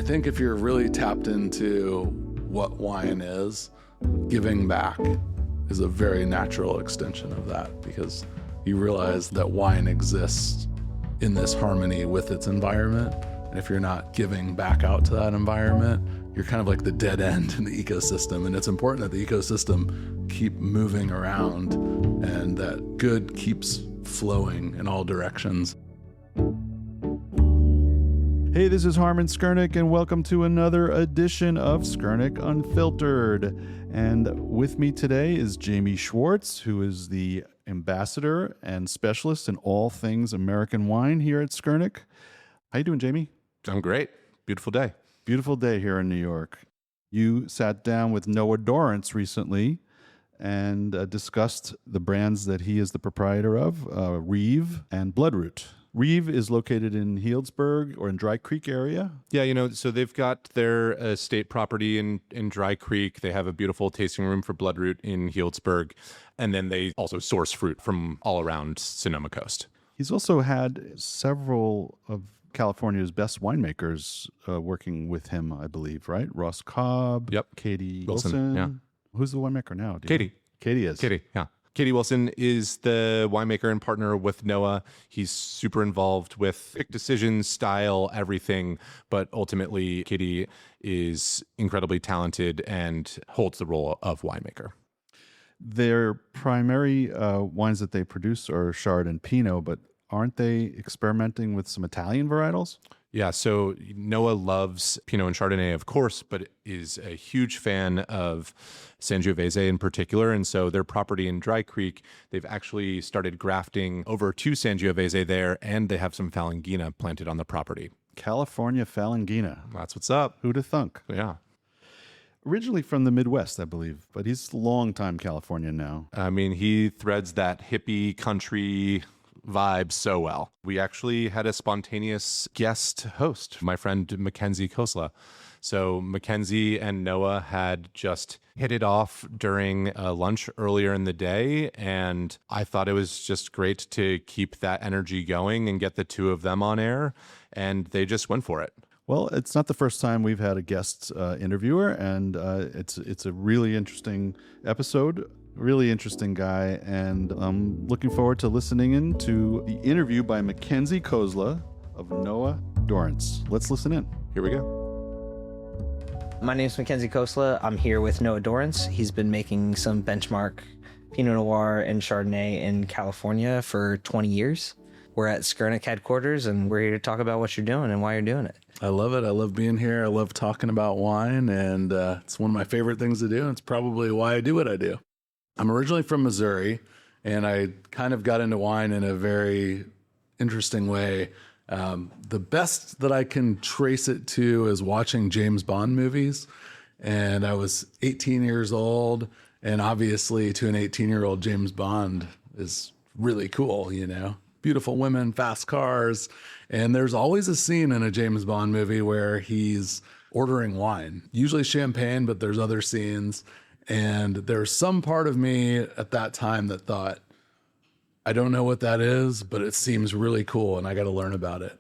I think if you're really tapped into what wine is, giving back is a very natural extension of that, because you realize that wine exists in this harmony with its environment. And if you're not giving back out to that environment, you're kind of like the dead end in the ecosystem. And it's important that the ecosystem keep moving around and that good keeps flowing in all directions. Hey, this is Harmon Skurnick, and welcome to another edition of Skurnick Unfiltered. And with me today is Jamie Schwartz, who is the ambassador and specialist in all things American wine here at Skurnick. How you doing, Jamie? I'm great. Beautiful day. Beautiful day here in New York. You sat down with Noah Dorrance recently and discussed the brands that he is the proprietor of, Reeve and BloodRoot. Reeve is located in Healdsburg or in Dry Creek area. Yeah, so they've got their estate property in Dry Creek. They have a beautiful tasting room for BloodRoot in Healdsburg. And then they also source fruit from all around Sonoma Coast. He's also had several of California's best winemakers working with him, I believe, right? Ross Cobb, Yep. Katie Wilson. Yeah. Who's the winemaker now? Katie. Katie is. Katie, yeah. Katie Wilson is the winemaker and partner with Noah. He's super involved with decisions, style, everything. But ultimately, Katie is incredibly talented and holds the role of winemaker. Their primary wines that they produce are Chard and Pinot, but aren't they experimenting with some Italian varietals? Yeah, so Noah loves Pinot and Chardonnay, of course, but is a huge fan of Sangiovese in particular. And so their property in Dry Creek, they've actually started grafting over to Sangiovese there, and they have some Falangina planted on the property. California Falangina. That's what's up. Who'd have thunk? Yeah. Originally from the Midwest, I believe, but he's long-time Californian now. I mean, he threads that hippie country vibe so well. We actually had a spontaneous guest host, my friend Mackenzie Kosla. So Mackenzie and Noah had just hit it off during lunch earlier in the day, and I thought it was just great to keep that energy going and get the two of them on air, and they just went for it. Well, it's not the first time we've had a guest interviewer, and it's a really interesting episode. Really interesting guy, and I'm looking forward to listening in to the interview by Mackenzie Kosla of Noah Dorrance. Let's listen in. Here we go. My name is Mackenzie Kosla. I'm here with Noah Dorrance. He's been making some benchmark Pinot Noir and Chardonnay in California for 20 years. We're at Skurnick headquarters, and we're here to talk about what you're doing and why you're doing it. I love it. I love being here. I love talking about wine, and it's one of my favorite things to do. And it's probably why I do what I do. I'm originally from Missouri, and I kind of got into wine in a very interesting way. The best that I can trace it to is watching James Bond movies. And I was 18 years old, and obviously to an 18-year-old, James Bond is really cool, Beautiful women, fast cars. And there's always a scene in a James Bond movie where he's ordering wine, usually champagne, but there's other scenes. And there's some part of me at that time that thought, I don't know what that is, but it seems really cool and I got to learn about it.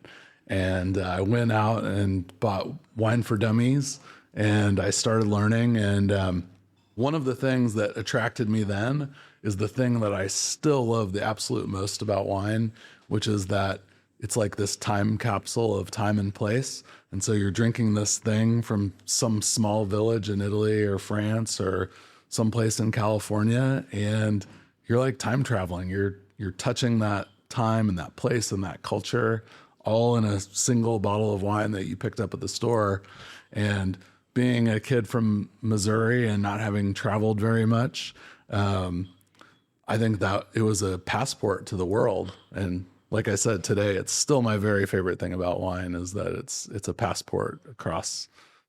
And I went out and bought Wine for Dummies and I started learning. And one of the things that attracted me then is the thing that I still love the absolute most about wine, which is that it's like this time capsule of time and place. And so you're drinking this thing from some small village in Italy or France or someplace in California, and you're like time traveling. You're touching that time and that place and that culture all in a single bottle of wine that you picked up at the store. And being a kid from Missouri and not having traveled very much, I think that it was a passport to the world. And like I said today, it's still my very favorite thing about wine is that it's a passport across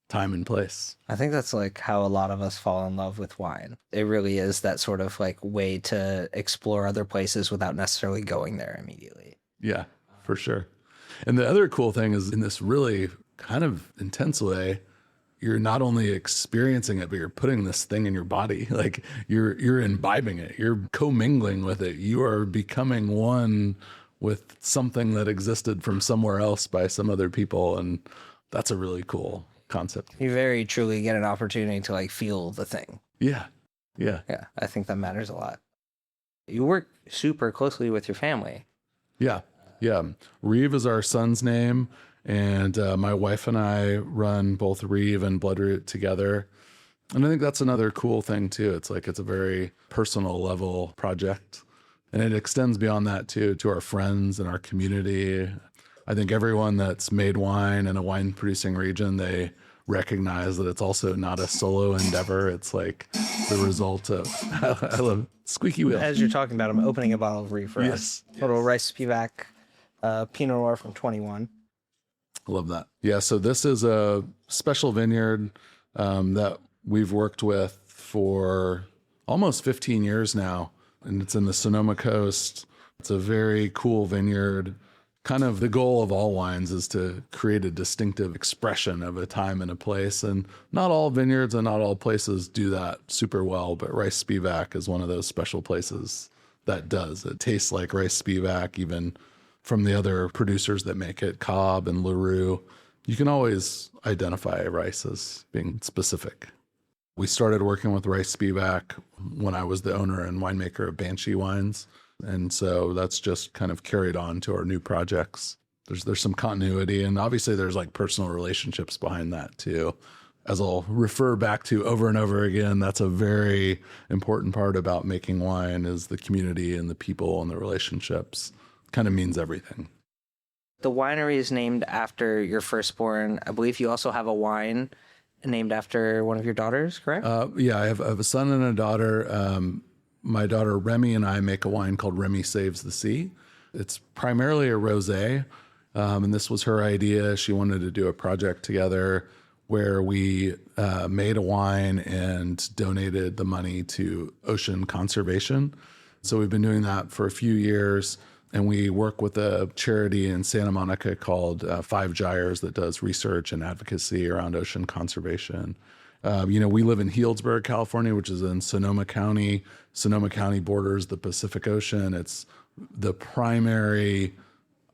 time and place. I think that's like how a lot of us fall in love with wine. It really is that sort of like way to explore other places without necessarily going there immediately. Yeah, for sure. And the other cool thing is in this really kind of intense way, you're not only experiencing it, but you're putting this thing in your body. Like you're imbibing it. You're commingling with it. You are becoming one with something that existed from somewhere else by some other people. And That's a really cool concept. You very truly get an opportunity to like feel the thing. Yeah. Yeah. Yeah, I think that matters a lot. You work super closely with your family. Yeah. Yeah. Reeve is our son's name. And my wife and I run both Reeve and BloodRoot together. And I think that's another cool thing too. It's like, it's a very personal level project. And it extends beyond that too, to our friends and our community. I think everyone that's made wine in a wine producing region, they recognize that it's also not a solo endeavor. It's like the result of, I love squeaky wheel. As you're talking about, I'm opening a bottle of Reeve for us. Yes. Little rice Spivak Pinot Noir from 21. I love that. Yeah. So this is a special vineyard that we've worked with for almost 15 years now. And it's in the Sonoma Coast. It's a very cool vineyard. Kind of the goal of all wines is to create a distinctive expression of a time and a place. And not all vineyards and not all places do that super well, but Rice Spivak is one of those special places that does. It tastes like Rice Spivak, even from the other producers that make it, Cobb and LaRue. You can always identify rice as being specific. We started working with Rice Spivak when I was the owner and winemaker of Banshee Wines. And so that's just kind of carried on to our new projects. There's some continuity, and obviously there's like personal relationships behind that too. As I'll refer back to over and over again, that's a very important part about making wine is the community and the people and the relationships. Kind of means everything. The winery is named after your firstborn. I believe you also have a wine named after one of your daughters, correct? Yeah, I have a son and a daughter. My daughter Remy and I make a wine called Remy Saves the Sea. It's primarily a rosé, and this was her idea. She wanted to do a project together where we made a wine and donated the money to ocean conservation. So we've been doing that for a few years, and we work with a charity in Santa Monica called Five Gyres that does research and advocacy around ocean conservation. We live in Healdsburg, California, which is in Sonoma County. Sonoma County borders the Pacific Ocean. It's the primary,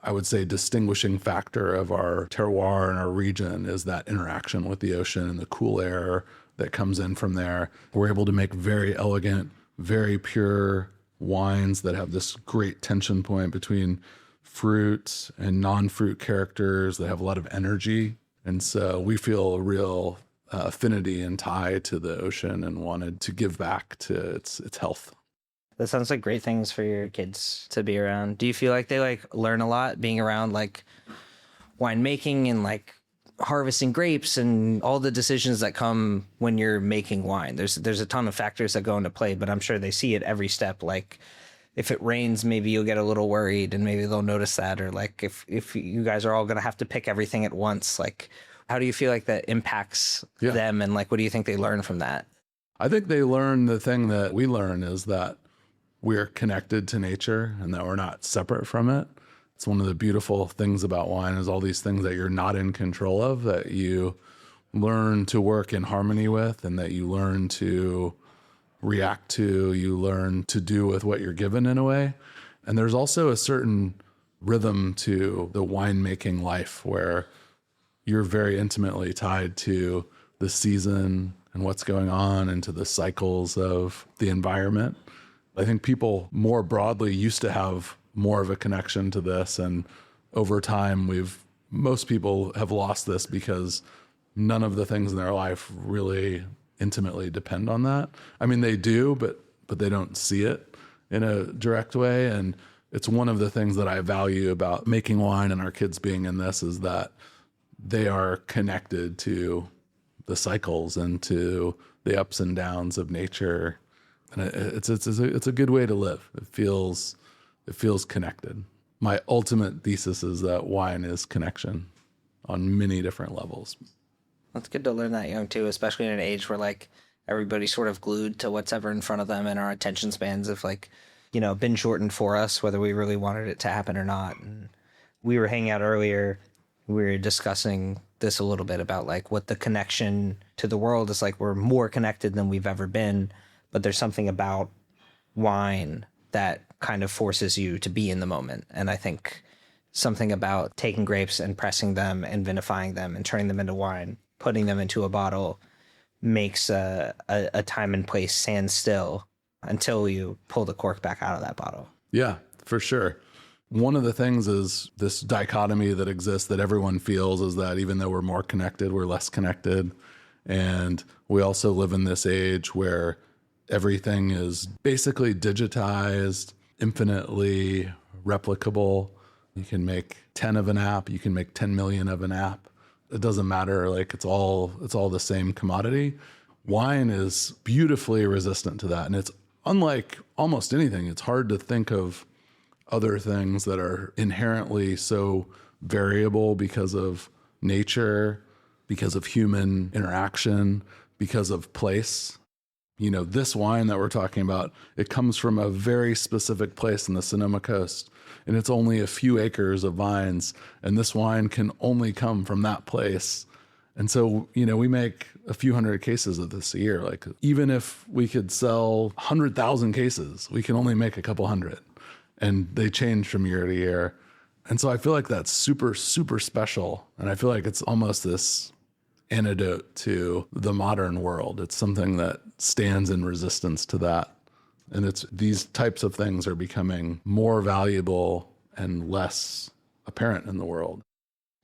I would say, distinguishing factor of our terroir and our region is that interaction with the ocean and the cool air that comes in from there. We're able to make very elegant, very pure wines that have this great tension point between fruit and non-fruit characters that have a lot of energy. And so we feel a real affinity and tie to the ocean and wanted to give back to its health. That sounds like great things for your kids to be around. Do you feel like they like learn a lot being around like winemaking and like harvesting grapes and all the decisions that come when you're making wine? There's a ton of factors that go into play, but I'm sure they see it every step. Like if it rains, maybe you'll get a little worried and maybe they'll notice that. Or like if you guys are all going to have to pick everything at once, like how do you feel like that impacts them? And like, what do you think they learn from that? I think they learn the thing that we learn is that we're connected to nature and that we're not separate from it. It's one of the beautiful things about wine is all these things that you're not in control of, that you learn to work in harmony with and that you learn to react to, you learn to do with what you're given in a way. And there's also a certain rhythm to the winemaking life where you're very intimately tied to the season and what's going on and to the cycles of the environment. I think people more broadly used to have more of a connection to this. And over time, most people have lost this because none of the things in their life really intimately depend on that. I mean, they do, but they don't see it in a direct way. And it's one of the things that I value about making wine and our kids being in this is that they are connected to the cycles and to the ups and downs of nature. And it's a good way to live. It feels connected. My ultimate thesis is that wine is connection on many different levels. It's good to learn that young too, especially in an age where like everybody's sort of glued to what's ever in front of them, and our attention spans have like, been shortened for us, whether we really wanted it to happen or not. And we were hanging out earlier. We were discussing this a little bit about like what the connection to the world is like. We're more connected than we've ever been, but there's something about wine that kind of forces you to be in the moment. And I think something about taking grapes and pressing them and vinifying them and turning them into wine, putting them into a bottle, makes a time and place stand still until you pull the cork back out of that bottle. Yeah, for sure. One of the things is this dichotomy that exists that everyone feels is that even though we're more connected, we're less connected. And we also live in this age where everything is basically digitized, infinitely replicable. You can make 10 of an app, you can make 10 million of an app. It doesn't matter, like it's all the same commodity. Wine is beautifully resistant to that. And it's unlike almost anything. It's hard to think of other things that are inherently so variable because of nature, because of human interaction, because of place. You know, this wine that we're talking about, it comes from a very specific place in the Sonoma Coast, and it's only a few acres of vines, and this wine can only come from that place. And so, you know, we make a few hundred cases of this a year. Like, even if we could sell 100,000 cases, we can only make a couple hundred, and they change from year to year. And so I feel like that's super, super special. And I feel like it's almost this antidote to the modern world. It's something that stands in resistance to that. And it's these types of things are becoming more valuable and less apparent in the world.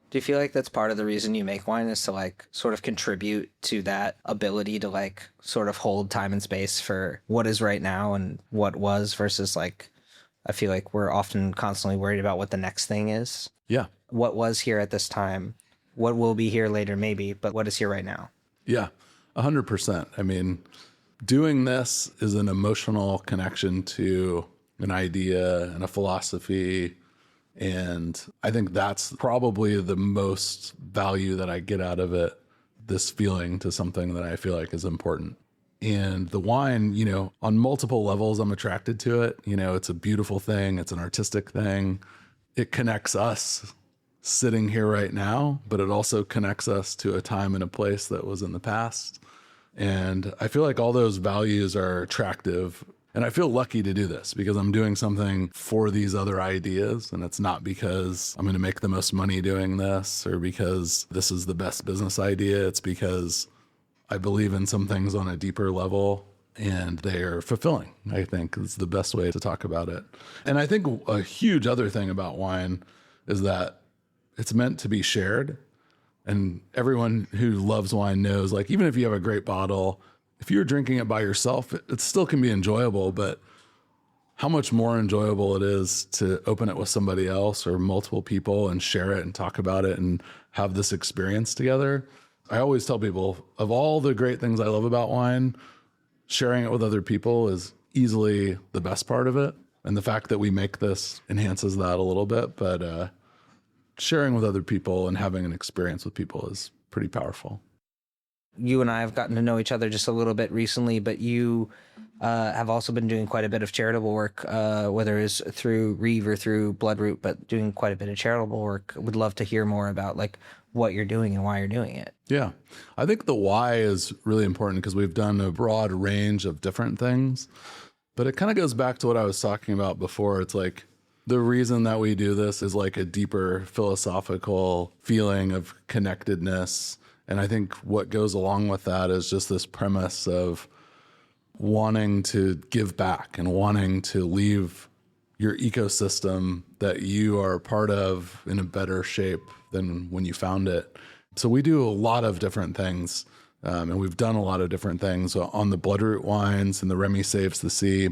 Do you feel like that's part of the reason you make wine, is to like sort of contribute to that ability to like sort of hold time and space for what is right now and what was, versus like, I feel like we're often constantly worried about what the next thing is. Yeah. What was here at this time, what will be here later maybe, but what is here right now? Yeah, 100%. I mean, doing this is an emotional connection to an idea and a philosophy. And I think that's probably the most value that I get out of it, this feeling to something that I feel like is important. And the wine, you know, on multiple levels, I'm attracted to it. You know, it's a beautiful thing. It's an artistic thing. It connects us sitting here right now, but it also connects us to a time and a place that was in the past. And I feel like all those values are attractive. And I feel lucky to do this because I'm doing something for these other ideas. And it's not because I'm going to make the most money doing this or because this is the best business idea. It's because I believe in some things on a deeper level and they are fulfilling, I think is the best way to talk about it. And I think a huge other thing about wine is that it's meant to be shared. And everyone who loves wine knows, like, even if you have a great bottle, if you're drinking it by yourself, it still can be enjoyable, but how much more enjoyable it is to open it with somebody else or multiple people and share it and talk about it and have this experience together. I always tell people, of all the great things I love about wine, sharing it with other people is easily the best part of it. And the fact that we make this enhances that a little bit, but sharing with other people and having an experience with people is pretty powerful. You and I have gotten to know each other just a little bit recently, but you have also been doing quite a bit of charitable work, whether it's through Reeve or through BloodRoot, but doing quite a bit of charitable work. Would love to hear more about like what you're doing and why you're doing it. Yeah. I think the why is really important because we've done a broad range of different things, but it kind of goes back to what I was talking about before. It's like the reason that we do this is like a deeper philosophical feeling of connectedness. And I think what goes along with that is just this premise of wanting to give back and wanting to leave your ecosystem that you are part of in a better shape than when you found it. So we do a lot of different things, and we've done a lot of different things on the BloodRoot wines and the Remy Saves the Sea.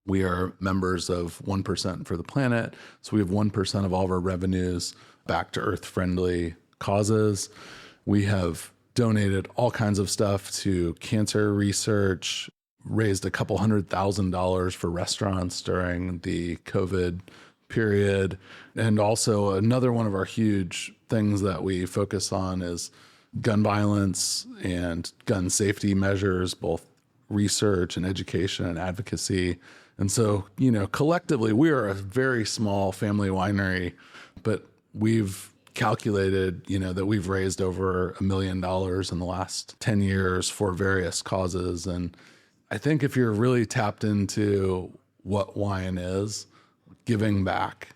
We are members of 1% for the Planet. So we have 1% of all of our revenues back to earth-friendly causes. We have donated all kinds of stuff to cancer research, raised a couple $100,000 for restaurants during the COVID period. And also another one of our huge things that we focus on is gun violence and gun safety measures, both research and education and advocacy. And so, you know, collectively, we are a very small family winery, but we've calculated, you know, that we've raised over $1 million in the last 10 years for various causes. And I think if you're really tapped into what wine is, giving back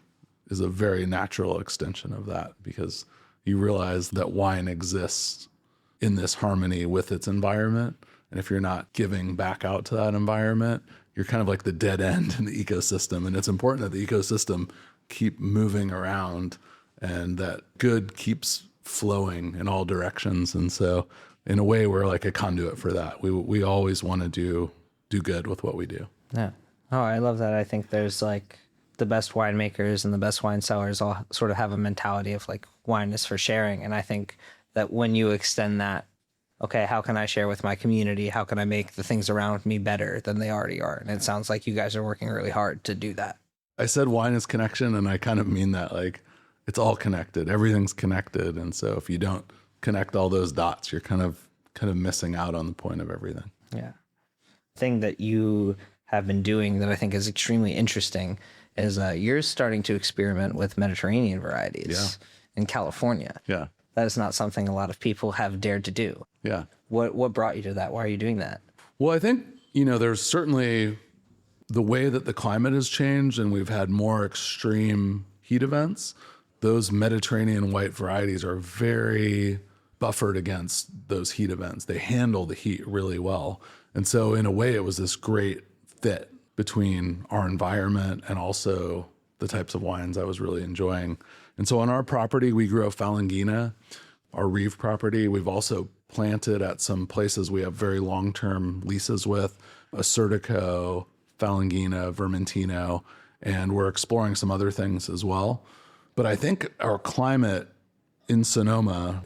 is a very natural extension of that, because you realize that wine exists in this harmony with its environment. And if you're not giving back out to that environment, you're kind of like the dead end in the ecosystem. And it's important that the ecosystem keep moving around and that good keeps flowing in all directions. And so in a way, we're like a conduit for that. We always want to do good with what we do. Yeah. Oh, I love that. I think there's like the best winemakers and the best wine sellers all sort of have a mentality of like wine is for sharing. And I think that when you extend that, okay, how can I share with my community? How can I make the things around me better than they already are? And it sounds like you guys are working really hard to do that. I said wine is connection, and I kind of mean that. Like, it's all connected. Everything's connected. And so if you don't connect all those dots, you're kind of missing out on the point of everything. Yeah. Thing that you have been doing that I think is extremely interesting is you're starting to experiment with Mediterranean varieties in California. Yeah. That is not something a lot of people have dared to do. Yeah. What brought you to that? Why are you doing that? Well, I think, there's certainly the way that the climate has changed and we've had more extreme heat events. Those Mediterranean white varieties are very buffered against those heat events. They handle the heat really well. And so in a way, it was this great fit between our environment and also the types of wines I was really enjoying. And so on our property, we grow Falangina, our Reeve property. We've also planted at some places we have very long-term leases with, Assyrtiko, Falangina, Vermentino, and we're exploring some other things as well. But I think our climate in Sonoma,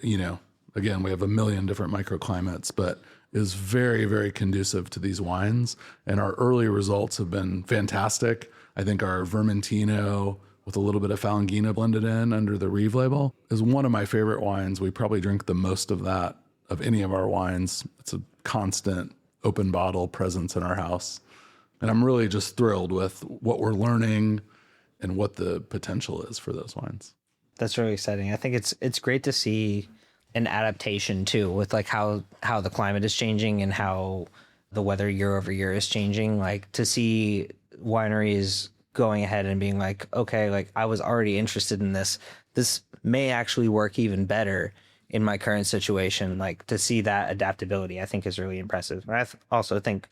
again, we have a million different microclimates, but is very, very conducive to these wines. And our early results have been fantastic. I think our Vermentino with a little bit of Falangina blended in under the Reeve label is one of my favorite wines. We probably drink the most of that of any of our wines. It's a constant open bottle presence in our house. And I'm really just thrilled with what we're learning and what the potential is for those wines. That's really exciting. I think it's great to see an adaptation too, with like how the climate is changing and how the weather year over year is changing. Like to see wineries going ahead and being like, okay, like I was already interested in this. This may actually work even better in my current situation. Like to see that adaptability, I think is really impressive. And I also think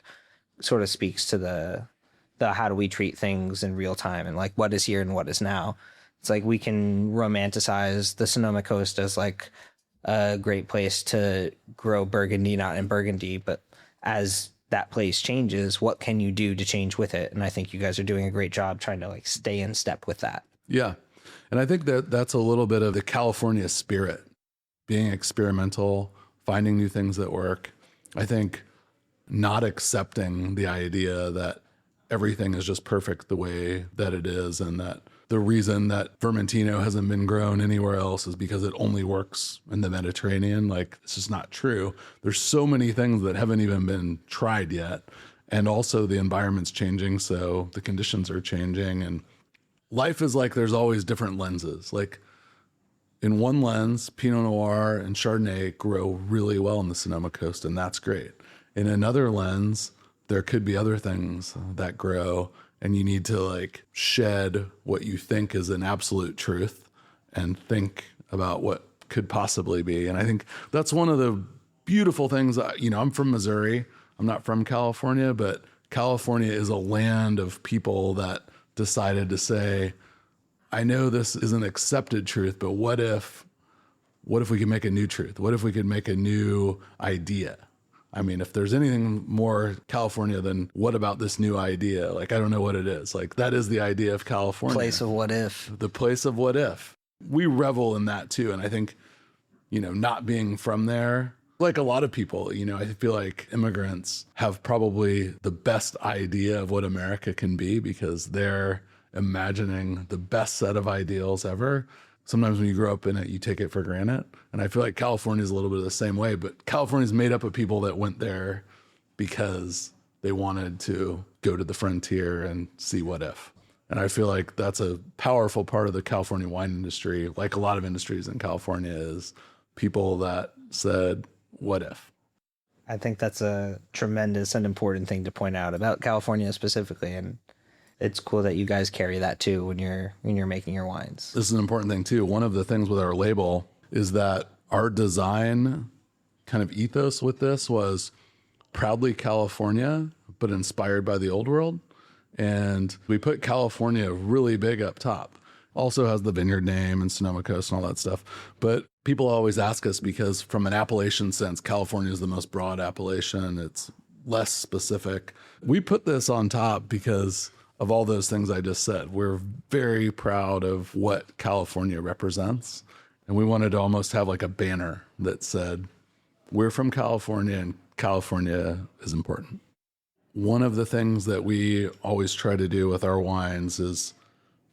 sort of speaks to the how do we treat things in real time and like what is here and what is now. It's like we can romanticize the Sonoma Coast as like a great place to grow Burgundy, not in Burgundy, but as that place changes, what can you do to change with it? And I think you guys are doing a great job trying to like stay in step with that. Yeah. And I think that that's a little bit of the California spirit, being experimental, finding new things that work. I think not accepting the idea that everything is just perfect the way that it is, and that the reason that Vermentino hasn't been grown anywhere else is because it only works in the Mediterranean. Like, it's just not true. There's so many things that haven't even been tried yet. And also the environment's changing, so the conditions are changing. And life is like there's always different lenses. Like in one lens, Pinot Noir and Chardonnay grow really well in the Sonoma Coast, and that's great. In another lens, there could be other things that grow, and you need to like shed what you think is an absolute truth and think about what could possibly be. And I think that's one of the beautiful things. I'm from Missouri. I'm not from California, but California is a land of people that decided to say, I know this is an accepted truth, but what if we could make a new truth? What if we could make a new idea? I mean, if there's anything more California than what about this new idea? Like, I don't know what it is. Like, that is the idea of California. Place of what if. The place of what if. We revel in that too. And I think, not being from there, like a lot of people, I feel like immigrants have probably the best idea of what America can be because they're imagining the best set of ideals ever. Sometimes when you grow up in it, you take it for granted. And I feel like California is a little bit of the same way, but California is made up of people that went there because they wanted to go to the frontier and see what if. And I feel like that's a powerful part of the California wine industry, like a lot of industries in California, is people that said, what if? I think that's a tremendous and important thing to point out about California specifically. And it's cool that you guys carry that too when you're making your wines. This is an important thing too. One of the things with our label is that our design kind of ethos with this was proudly California, but inspired by the old world. And we put California really big up top. Also has the vineyard name and Sonoma Coast and all that stuff. But people always ask us because from an appellation sense, California is the most broad appellation. It's less specific. We put this on top because of all those things I just said. We're very proud of what California represents. And we wanted to almost have like a banner that said, we're from California and California is important. One of the things that we always try to do with our wines is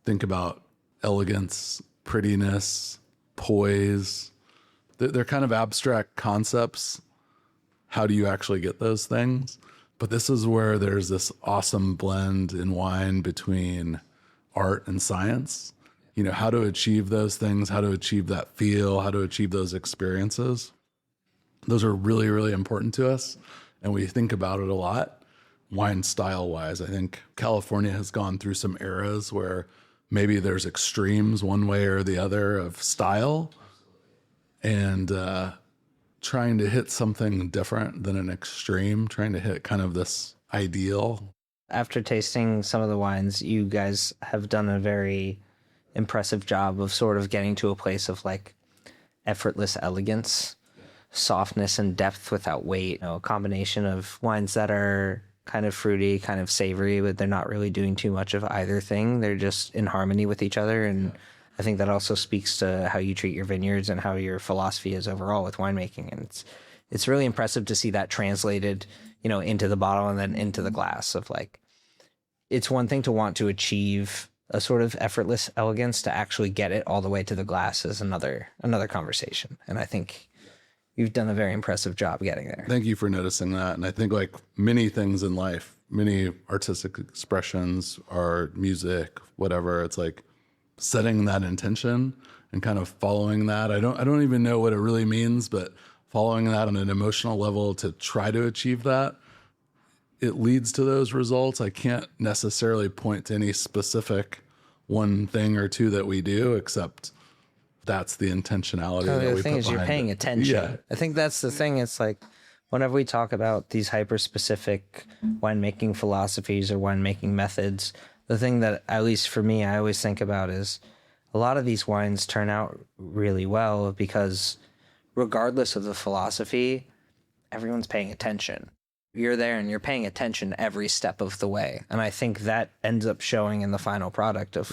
think about elegance, prettiness, poise. They're kind of abstract concepts. How do you actually get those things? But this is where there's this awesome blend in wine between art and science. You know, how to achieve those things, how to achieve that feel, how to achieve those experiences. Those are really, really important to us. And we think about it a lot. Wine style wise, I think California has gone through some eras where maybe there's extremes one way or the other of style, and trying to hit something different than an extreme, trying to hit kind of this ideal. After tasting some of the wines, you guys have done a very impressive job of sort of getting to a place of like effortless elegance, softness and depth without weight. You know, a combination of wines that are kind of fruity, kind of savory, but they're not really doing too much of either thing. They're just in harmony with each other. And I think that also speaks to how you treat your vineyards and how your philosophy is overall with winemaking. And it's really impressive to see that translated, you know, into the bottle and then into the glass of like, it's one thing to want to achieve a sort of effortless elegance. To actually get it all the way to the glass is another conversation. And I think you've done a very impressive job getting there. Thank you for noticing that. And I think like many things in life, many artistic expressions, art, music, whatever, it's like setting that intention and kind of following that. I don't even know what it really means, but following that on an emotional level to try to achieve that, it leads to those results. I can't necessarily point to any specific one thing or two that we do, except that's the intentionality that we put behind it. The thing is, you're paying attention. Yeah. I think that's the thing. It's like whenever we talk about these hyper-specific winemaking philosophies or winemaking methods, the thing that, at least for me, I always think about is a lot of these wines turn out really well because regardless of the philosophy, everyone's paying attention. You're there and you're paying attention every step of the way. And I think that ends up showing in the final product of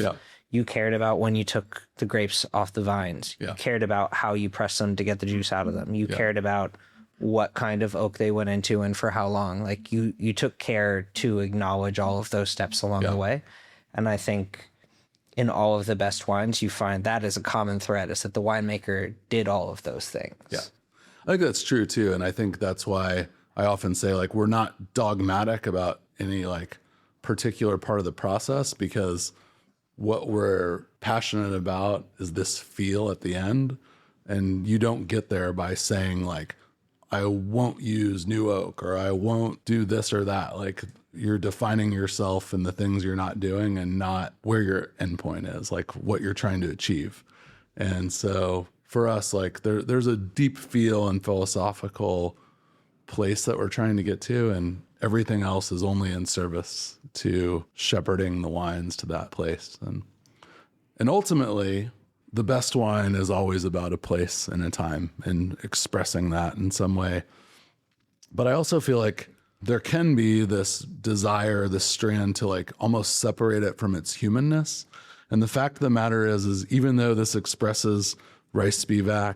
you cared about when you took the grapes off the vines. You cared about how you pressed them to get the juice out of them. You cared about what kind of oak they went into and for how long. Like you took care to acknowledge all of those steps along the way. And I think in all of the best wines, you find that is a common thread, is that the winemaker did all of those things. Yeah, I think that's true too. And I think that's why I often say like, we're not dogmatic about any like particular part of the process, because what we're passionate about is this feel at the end. And you don't get there by saying like, I won't use new oak or I won't do this or that. Like you're defining yourself in the things you're not doing and not where your endpoint is, like what you're trying to achieve. And so for us, like there's a deep feel and philosophical place that we're trying to get to, and everything else is only in service to shepherding the wines to that place. And ultimately, the best wine is always about a place and a time and expressing that in some way. But I also feel like there can be this desire, this strand to like almost separate it from its humanness. And the fact of the matter is even though this expresses rice Spivak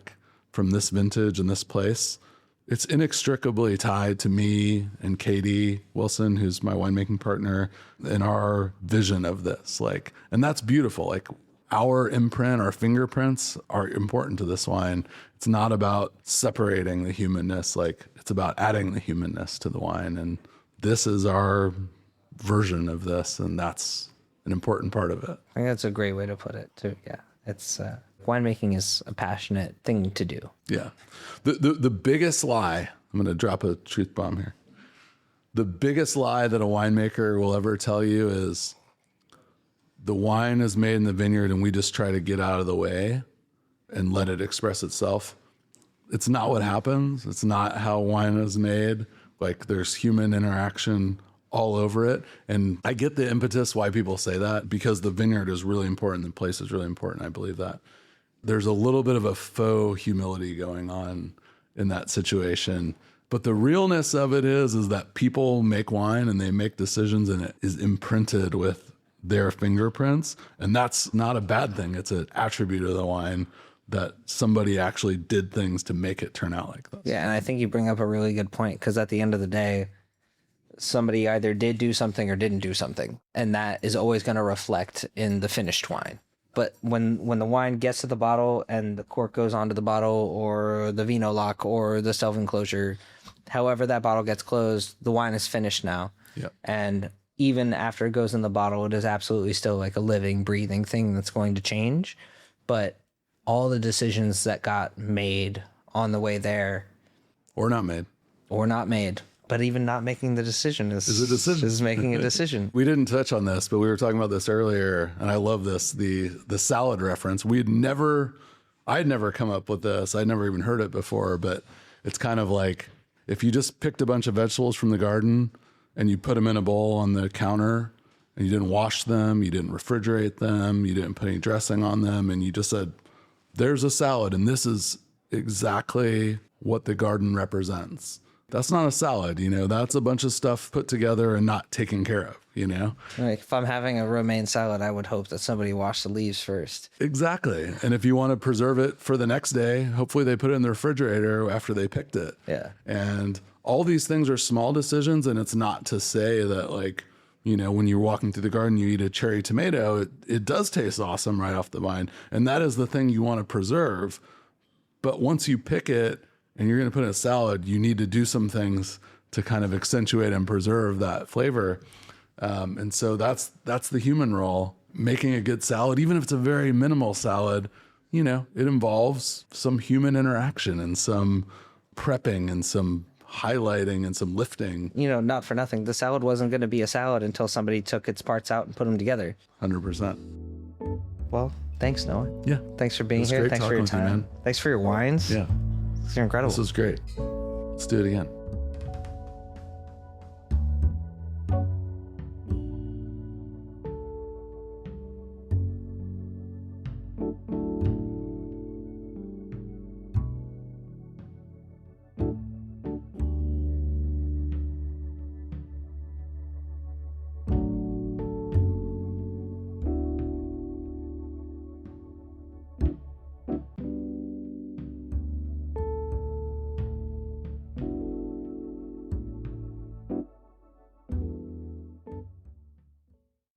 from this vintage and this place, it's inextricably tied to me and Katie Wilson, who's my winemaking partner, and our vision of this. Like, and that's beautiful. Like our imprint, our fingerprints are important to this wine. It's not about separating the humanness. Like it's about adding the humanness to the wine. And this is our version of this. And that's an important part of it. I think that's a great way to put it too. Yeah. It's, winemaking is a passionate thing to do. Yeah. The biggest lie, I'm going to drop a truth bomb here. The biggest lie that a winemaker will ever tell you is the wine is made in the vineyard and we just try to get out of the way and let it express itself. It's not what happens. It's not how wine is made. Like there's human interaction all over it. And I get the impetus why people say that, because the vineyard is really important. The place is really important. I believe that. There's a little bit of a faux humility going on in that situation. But the realness of it is that people make wine and they make decisions and it is imprinted with their fingerprints. And that's not a bad thing. It's an attribute of the wine that somebody actually did things to make it turn out like this. Yeah, and I think you bring up a really good point, because at the end of the day, somebody either did do something or didn't do something, and that is always going to reflect in the finished wine. But when the wine gets to the bottle and the cork goes onto the bottle or the vino lock or the self-enclosure, however that bottle gets closed, the wine is finished now. Yep. And even after it goes in the bottle, it is absolutely still like a living, breathing thing that's going to change. But all the decisions that got made on the way there, Or not made. but even not making the decision is a decision. Is making a decision. We didn't touch on this, but we were talking about this earlier, and I love this, the salad reference. I'd never come up with this. I'd never even heard it before, but it's kind of like if you just picked a bunch of vegetables from the garden and you put them in a bowl on the counter and you didn't wash them, you didn't refrigerate them, you didn't put any dressing on them, and you just said, there's a salad, and this is exactly what the garden represents. That's not a salad, that's a bunch of stuff put together and not taken care of, Like if I'm having a romaine salad, I would hope that somebody washed the leaves first. Exactly. And if you want to preserve it for the next day, hopefully they put it in the refrigerator after they picked it. Yeah. And all these things are small decisions, and it's not to say that when you're walking through the garden, you eat a cherry tomato, it does taste awesome right off the vine. And that is the thing you want to preserve. But once you pick it and you're going to put it in a salad, you need to do some things to kind of accentuate and preserve that flavor. And so that's the human role. Making a good salad, even if it's a very minimal salad, it involves some human interaction and some prepping and some highlighting and some lifting. Not for nothing, the salad wasn't going to be a salad until somebody took its parts out and put them together. 100%. Well, thanks, Noah. Yeah. Thanks for being It was here. great Thanks for your talking with you, time. man. Thanks for your wines. Yeah. You're incredible. This was great. Let's do it again.